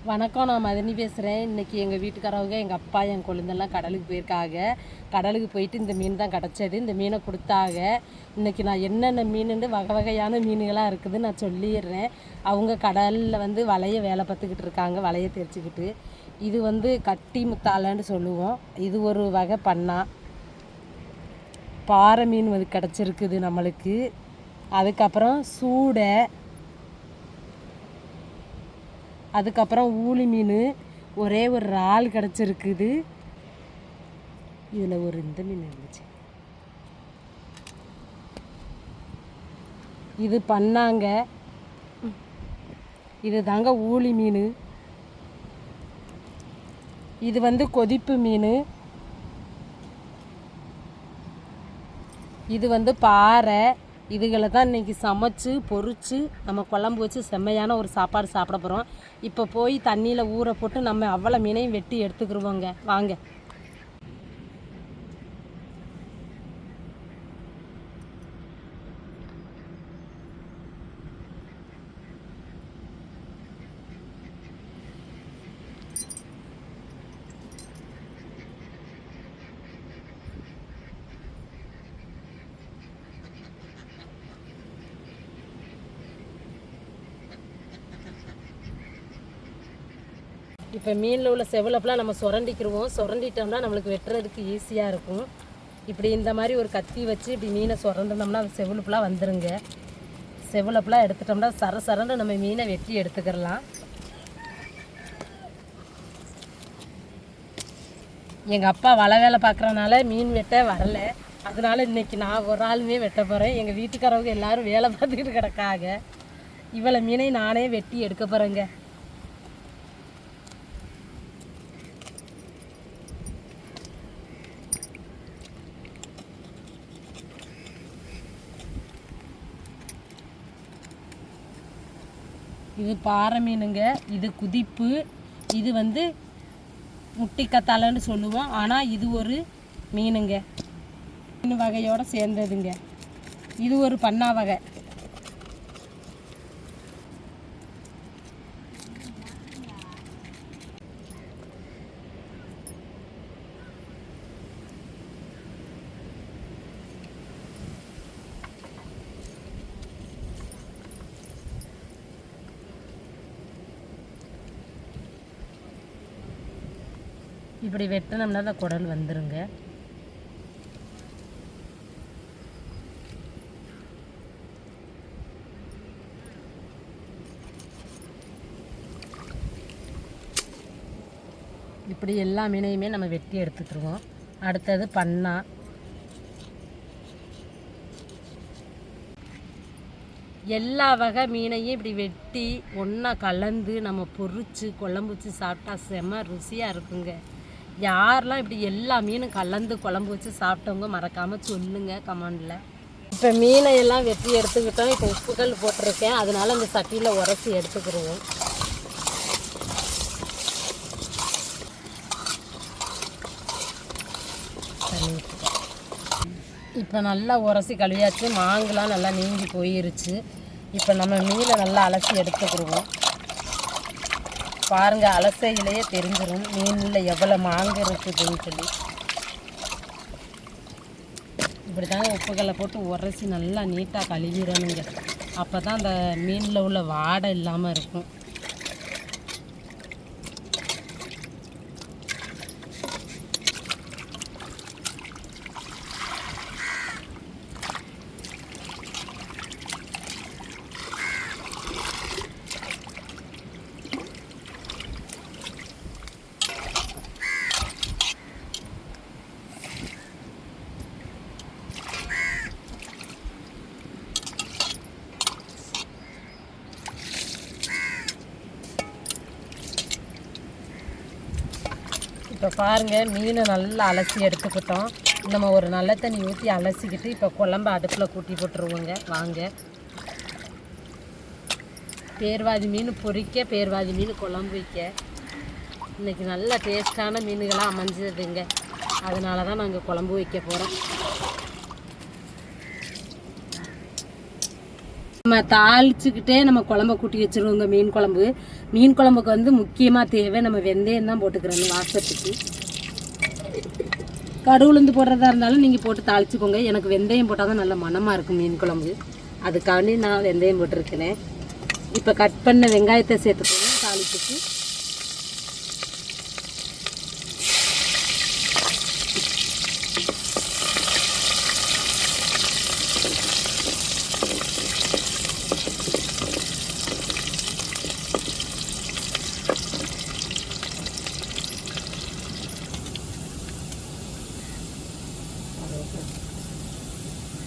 வணக்கம், நான் மதனி பேசுகிறேன். இன்றைக்கி எங்கள் வீட்டுக்காரவங்க, எங்கள் அப்பா, என் கொழுந்தெல்லாம் கடலுக்கு போயிருக்காங்க. கடலுக்கு போயிட்டு இந்த மீன் தான் கிடச்சது. இந்த மீனை கொடுத்தாங்க. இன்றைக்கி நான் என்னென்ன மீனுன்னு வகை வகையான மீன்களாக இருக்குது நான் சொல்லிடுறேன். அவங்க கடலில் வலையை வேலை பார்த்துக்கிட்டு இருக்காங்க, வலையை தெரிச்சுக்கிட்டு. இது கட்டி முத்தாலன்னு சொல்லுவோம். இது ஒரு வகை பண்ணா. பாறை மீன் கிடச்சிருக்குது நம்மளுக்கு. அதுக்கப்புறம் சூடை, அதுக்கப்புறம் ஊளி மீன், ஒரே ஒரு இறால் கிடச்சிருக்குது. இதில் ஒரு இந்த மீன் இருந்துச்சு, இது பண்ணாங்க. இது தாங்க ஊளி மீன். இது கொதிப்பு மீன். இது பாறை. இதுகளை தான் இன்றைக்கி சமைச்சு பொரித்து நம்ம குழம்பு வச்சு செம்மையான ஒரு சாப்பாடு சாப்பிட போகிறோம். இப்போ போய் தண்ணியில் ஊற போட்டு நம்ம அவ்வளோ மீனையும் வெட்டி எடுத்துக்கிடுவோங்க, வாங்க. இப்போ மீனில் உள்ள செவலப்பெலாம் நம்ம சுரண்டிக்கிடுவோம். சுரண்டிட்டோம்னா நம்மளுக்கு வெட்டுறதுக்கு ஈஸியாக இருக்கும். இப்படி இந்த மாதிரி ஒரு கத்தி வச்சு இப்படி மீனை சுரண்டினோம்னா அது செவலப்பெலாம் வந்துடுங்க. செவலப்பெலாம் எடுத்துட்டோம்னா சரன்னு நம்ம மீனை வெட்டி எடுத்துக்கிடலாம். எங்கள் அப்பா வலை வேலை பார்க்குறனால மீன் வெட்ட வரலை. அதனால இன்றைக்கி நான் ஒரு ஆளுமே வெட்ட போகிறேன். எங்கள் வீட்டுக்காரவங்க எல்லோரும் வேலை பார்த்துக்கிட்டு கிடக்காங்க. இவ்வளோ மீனை நானே வெட்டி எடுக்க போகிறேங்க. இது பாறை மீனுங்க. இது குதிப்பு. இது முட்டிக்கத்தாலன்னு சொல்லுவோம். ஆனால் இது ஒரு மீனுங்க, மீன் வகையோடு சேர்ந்ததுங்க. இது ஒரு பண்ணா வகை. இப்படி வெட்டினோம்னா அந்த குடல் வந்துருங்க. இப்படி எல்லா மீனையுமே நம்ம வெட்டி எடுத்துக்கிடுவோம். அடுத்தது பண்ணா. எல்லா வகை மீனையும் இப்படி வெட்டி ஒன்றா கலந்து நம்ம பொரித்து குழம்பு வச்சு சாப்பிட்டா செம்ம ருசியாக இருக்குங்க. யாரெல்லாம் இப்படி எல்லா மீனும் கலந்து குழம்பு வச்சு சாப்பிட்டவங்க மறக்காமல் சொல்லுங்கள் கமெண்டில். இப்போ மீனை எல்லாம் வெட்டி எடுத்துக்கிட்டோம். இப்போ உப்புக்கல் போட்டிருக்கேன், அதனால் இந்த சட்டியில் உரசி எடுத்துக்கிடுவோம். இப்போ நல்லா உரசி கழுவியாச்சு. மாங்குலாம் நல்லா நீங்கி போயிருச்சு. இப்போ நம்ம மீனை நல்லா அலசி எடுத்துக்கிடுவோம். பாருங்கள், அலசையிலேயே தெரிஞ்சிடும் மீனில் எவ்வளோ மாங்கு இருக்குதுன்னு சொல்லி. இப்படி தாங்க உப்புகளை போட்டு உரசி நல்லா நீட்டாக கழுவிடணுங்க. அப்போ தான் அந்த மீனில் உள்ள வாடை இல்லாமல் இருக்கும். இப்போ பாருங்கள், மீனை நல்லா அலசி எடுத்துக்கிட்டோம். நம்ம ஒரு நல்ல தண்ணி ஊற்றி அலசிக்கிட்டு இப்போ குழம்பு அடுப்பில் கூட்டி போட்டுருவோங்க, வாங்க. பேர்வாதி மீன் பொரிக்க, பேர்வாதி மீன் குழம்பு வைக்க இன்றைக்கி நல்ல டேஸ்ட்டான மீன்களாக அமைஞ்சதுங்க. அதனால தான் நாங்கள் குழம்பு வைக்க போகிறோம். நம்ம தாளிச்சுக்கிட்டே நம்ம குழம்ப கூட்டி வச்சுருவோங்க. மீன் குழம்புக்கு வந்து முக்கியமாக தேவை நம்ம வெந்தயம் தான் போட்டுக்கிறோம் வாசத்துக்கு. கடுகுளுந்து போடுறதா இருந்தாலும் நீங்கள் போட்டு தாளிச்சுக்கோங்க. எனக்கு வெந்தயம் போட்டால் தான் நல்ல மணமாக இருக்கும் மீன் குழம்பு. அதுக்காண்டி நான் வெந்தயம் போட்டிருக்கிறேன். இப்போ கட் பண்ண வெங்காயத்தை சேர்த்துக்கோங்க தாளிப்புக்கு.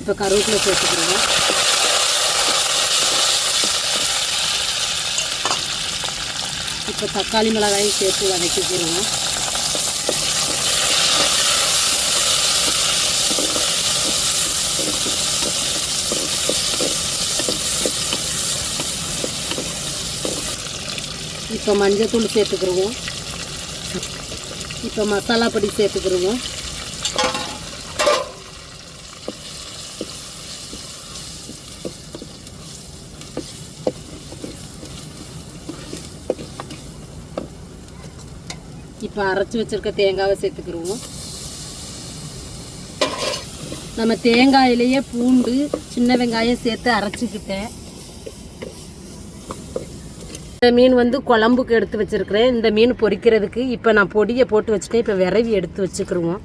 இப்போ கருவேப்பிலை சேர்த்துக்கிறோம். இப்போ தக்காளி மிளகாயும் சேர்த்து வதக்கிக்கிறோம். இப்போ மஞ்சத்தூள் சேர்த்துக்கிறோம். இப்போ மசாலா பொடி சேர்த்துக்கிறோம். இப்போ அரைச்சி வச்சுருக்க தேங்காவை சேர்த்துக்கிடுவோம். நம்ம தேங்காயிலேயே பூண்டு சின்ன வெங்காயம் சேர்த்து அரைச்சிக்கிட்டேன். இந்த மீன் வந்து குழம்புக்கு எடுத்து வச்சுருக்கிறேன். இந்த மீன் பொரிக்கிறதுக்கு இப்போ நான் பொடியை போட்டு வச்சுட்டேன். இப்போ விரவி எடுத்து வச்சுக்கிடுவோம்.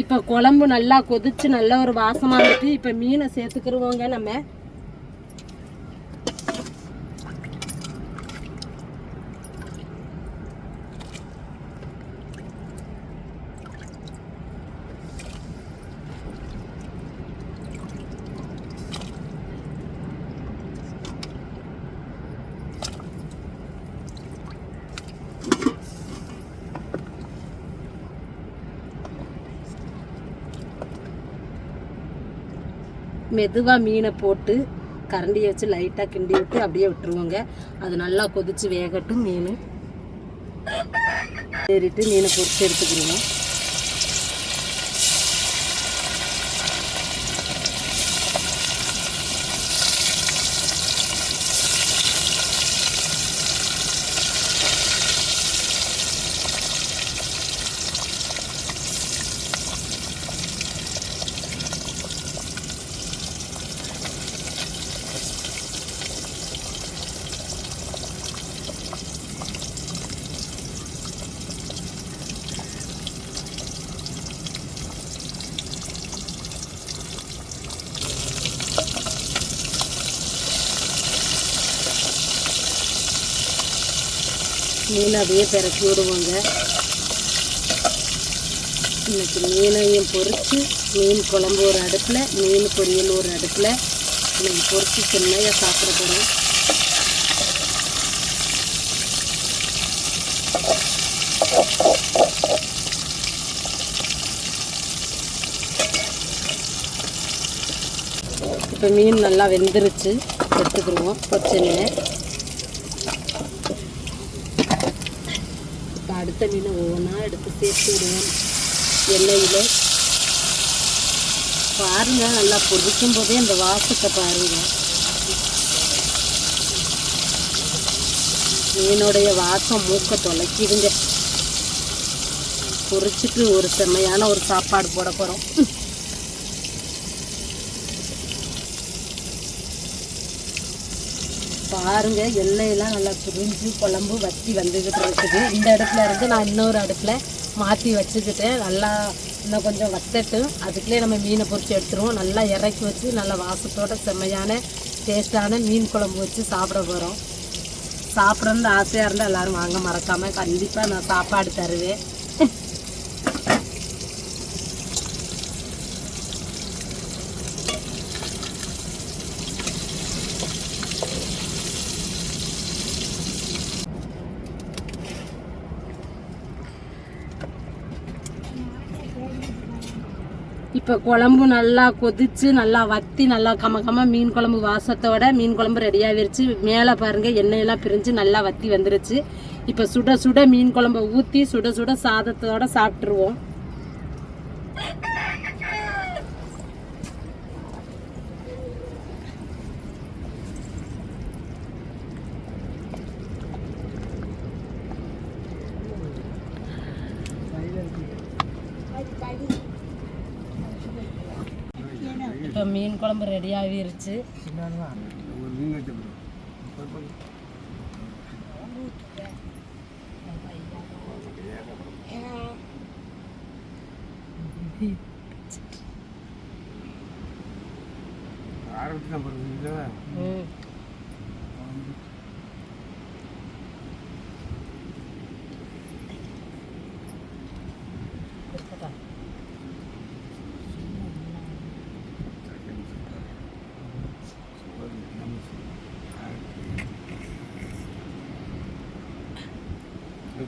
இப்போ குழம்பு நல்லா கொதிச்சு நல்ல ஒரு வாசமாக வந்துட்டு இப்போ மீனை சேர்த்துக்கிடுவோங்க. நம்ம மெதுவாக மீனை போட்டு கரண்டியை வச்சு லைட்டாக கிண்டி விட்டு அப்படியே விட்டுருவோங்க. அது நல்லா கொதித்து வேகட்டும். மீன் ஏறிட்டு மீனை பொரிச்சு எடுத்துக்கிடுவோம். மீன் அப்படியே பிறக்கி விடுவோங்க. இன்னைக்கு மீனையும் பொரித்து மீன் குழம்பு ஒரு அடுப்பில், மீன் பொரியல் ஒரு அடுப்பில் இன்னைக்கு பொரித்து செம்மையாக சாப்பிட போகிறோம். இப்போ மீன் நல்லா வெந்துருச்சு. எடுத்துக்கிடுவோம் பொரிச்ச மீனை. அடுத்த மீனை ஒவ்வொன்றா எடுத்து சேர்த்து விடுவோம் எண்ணெயில். பாருங்கள், நல்லா பொரிக்கும் போதே அந்த வாசத்தை பாருங்கள். மீனுடைய வாசம் மூக்க தொலைக்கிடுங்க. பொரிச்சிட்டு ஒரு செம்மையான ஒரு சாப்பாடு போட போகிறோம். பாருங்க, எண்ணெயெல்லாம் நல்லா புரிஞ்சு குழம்பு வற்றி வந்துக்கிட்டு இருக்குது. இந்த அடுப்பில் இருந்து நான் இன்னொரு அடுப்பில் மாற்றி வச்சுக்கிட்டேன். நல்லா இன்னும் கொஞ்சம் வத்தட்டும். அதுக்குள்ளே நம்ம மீனை பொரித்து எடுத்துருவோம். நல்லா இறக்கி வச்சு நல்லா வாசத்தோட செம்மையான டேஸ்ட்டான மீன் குழம்பு வச்சு சாப்பிட போகிறோம். சாப்பிட்றது ஆசையாக இருந்தால் எல்லோரும் வாங்க மறக்காமல். கண்டிப்பாக நான் சாப்பாடு தருவேன். இப்போ குழம்பு நல்லா கொதிச்சு நல்லா வத்தி நல்லா கம மீன் குழம்பு வாசத்தோட மீன் குழம்பு ரெடியாகிருச்சு. மேலே பாருங்கள் எண்ணெயெல்லாம் பிரிஞ்சு நல்லா வத்தி வந்துருச்சு. இப்போ சுட சுட மீன் குழம்பை ஊற்றி சுட சுட சாதத்தோட சாப்பிட்ருவோம். இப்போ மீன் குழம்பு ரெடியாகிருச்சு.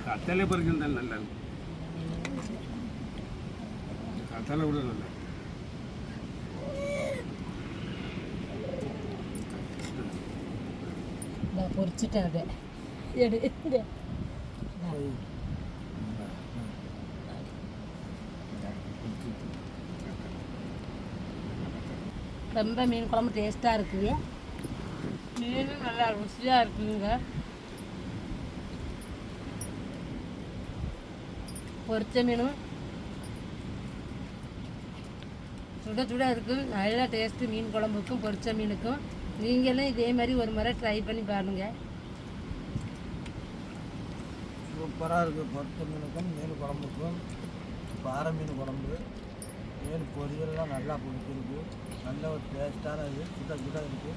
கத்தலை பறிக்கிறது நல்லா இருக்கும். கத்தலை கூட நல்லா பொரிச்சிட்டேன். அதை எடு ரொம்ப மீன் குழம்பு டேஸ்ட்டாக இருக்குது. மீனும் நல்லா ருசியாக இருக்குதுங்க. பொரிச்ச மீனும் சுட சுட இருக்குது. நல்லா டேஸ்ட்டு மீன் குழம்புக்கும் பொரிச்ச மீனுக்கும். நீங்களும் இதே மாதிரி ஒரு முறை ட்ரை பண்ணி பாருங்கள். சூப்பராக இருக்குது. பொரிச்ச மீனுக்கும் மீன் குழம்புக்கும் பாறை மீன் குழம்பு மீன் பொரியல்லாம் நல்லா பிடிச்சிருக்கு. நல்ல ஒரு டேஸ்ட்டான இது சுட சுட இருக்குது.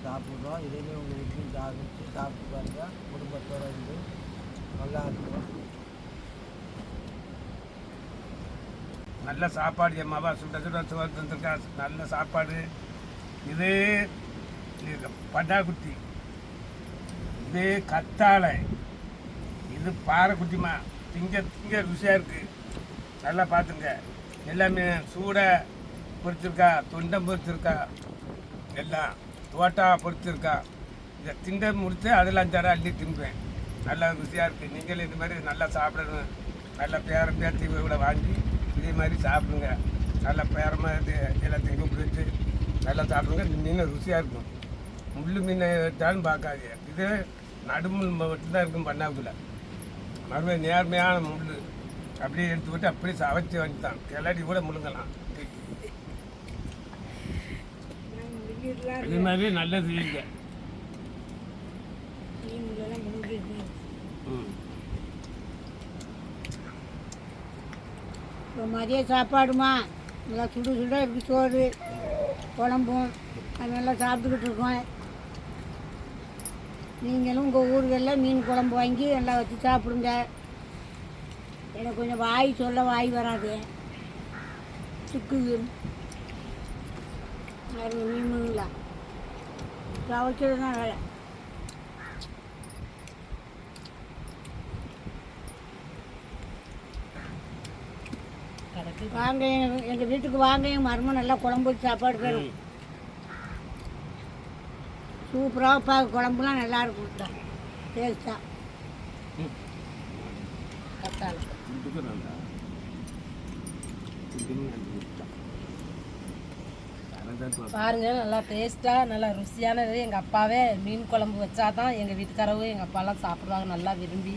சாப்பிட்றோம். இதேமாதிரி உங்கள் வீட்லையும் சாப்பிட்டு பாருங்கள். குடும்பத்தோடு இருந்து நல்லா இருக்கும். நல்ல சாப்பாடு. எம்மாவா சுட சுட தந்துருக்கா. நல்ல சாப்பாடு. இது பட்டாக்குட்டி, இது கத்தாழை, இது பாறைக்குட்டிமா. திங்க திங்க ருசியாக இருக்குது. நல்லா பார்த்துங்க. எல்லாமே சூடாக பொரிச்சிருக்கா, தொண்டம் பொரிச்சிருக்கா, எல்லாம் தோட்டா பொரிச்சிருக்கா. இதை திண்ட முடித்து அதில் 5 அள்ளி தின்பேன். நல்லா ருசியாக இருக்குது. நீங்களும் இது மாதிரி நல்லா சாப்பிடணும். நல்லா பேத்தி கூட வாங்கி இதே மாதிரி சாப்பிடுங்க. நல்லா பேரமாக இது எல்லாத்தையும் கூப்பிட்டு நல்லா சாப்பிடுங்க. மீன் ருசியாக இருக்கும். முள் மீன் எடுத்தாலும் பார்க்காது. இது நடுமுள் மட்டும்தான் இருக்கும் பண்ணாக்குள்ள. மறுபடியும் நேர்மையான முள் அப்படியே எடுத்துக்கிட்டு அப்படியே சவைச்சி வந்துட்டான். கிளடி கூட முழுங்கலாம். இது மாதிரி நல்ல செய்யுங்க. இப்போ மதிய சாப்பாடுமா நல்லா சுடு சுட இருக்குது. சோறு குழம்பும் அது நல்லா சாப்பிட்டுக்கிட்டு இருக்கோம். நீங்களும் உங்கள் ஊர்களில் மீன் குழம்பு வாங்கி நல்லா வச்சு சாப்பிடுங்க. எனக்கு கொஞ்சம் வாய் சொல்ல வாய் வராது. சிக்குது மீனுங்களா துவைக்கிறது தான் வேலை. வாங்க எங்கள் வீட்டுக்கு வாங்க. எங்கள் மருமன் நல்லா குழம்பு வச்சு சாப்பாடு தரும். சூப்பராக குழம்புலாம் நல்லா இருக்கும். டேஸ்ட்டாக பாருங்க. நல்லா டேஸ்ட்டாக நல்லா ருசியானது. எங்கள் அப்பாவே மீன் குழம்பு வச்சா தான் எங்கள் வீட்டுக்காரவும் எங்கள் அப்பாலாம் சாப்பிடுவாங்க நல்லா விரும்பி.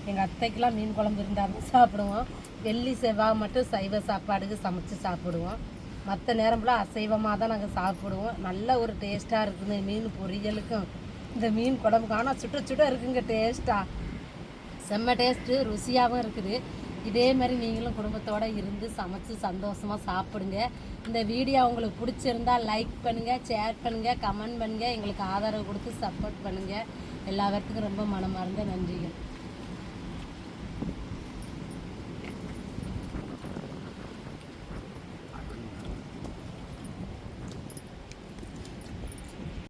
எங்கள் அத்தைக்கெலாம் மீன் குழம்பு இருந்தால் தான் சாப்பிடுவோம். வெள்ளி செவ்வாய் மட்டும் சைவ சாப்பாடுக்கு சமைச்சு சாப்பிடுவோம். மற்ற நேரம்லாம் அசைவமாக தான் நாங்கள் சாப்பிடுவோம். நல்ல ஒரு டேஸ்ட்டாக இருக்குது மீன் பொரியலுக்கும் இந்த மீன் குழம்புக்கும். ஆனால் சுட்ட சுட்ட இருக்குங்க டேஸ்ட்டாக. செம்ம டேஸ்ட்டு ருசியாகவும் இருக்குது. இதே மாதிரி நீங்களும் குடும்பத்தோடு இருந்து சமைச்சு சந்தோஷமாக சாப்பிடுங்க. இந்த வீடியோ உங்களுக்கு பிடிச்சிருந்தால் லைக் பண்ணுங்கள், ஷேர் பண்ணுங்கள், கமெண்ட் பண்ணுங்கள். எங்களுக்கு ஆதரவு கொடுத்து சப்போர்ட் பண்ணுங்கள். எல்லா பேர்த்துக்கும் ரொம்ப மனமார்ந்த நன்றிகள்.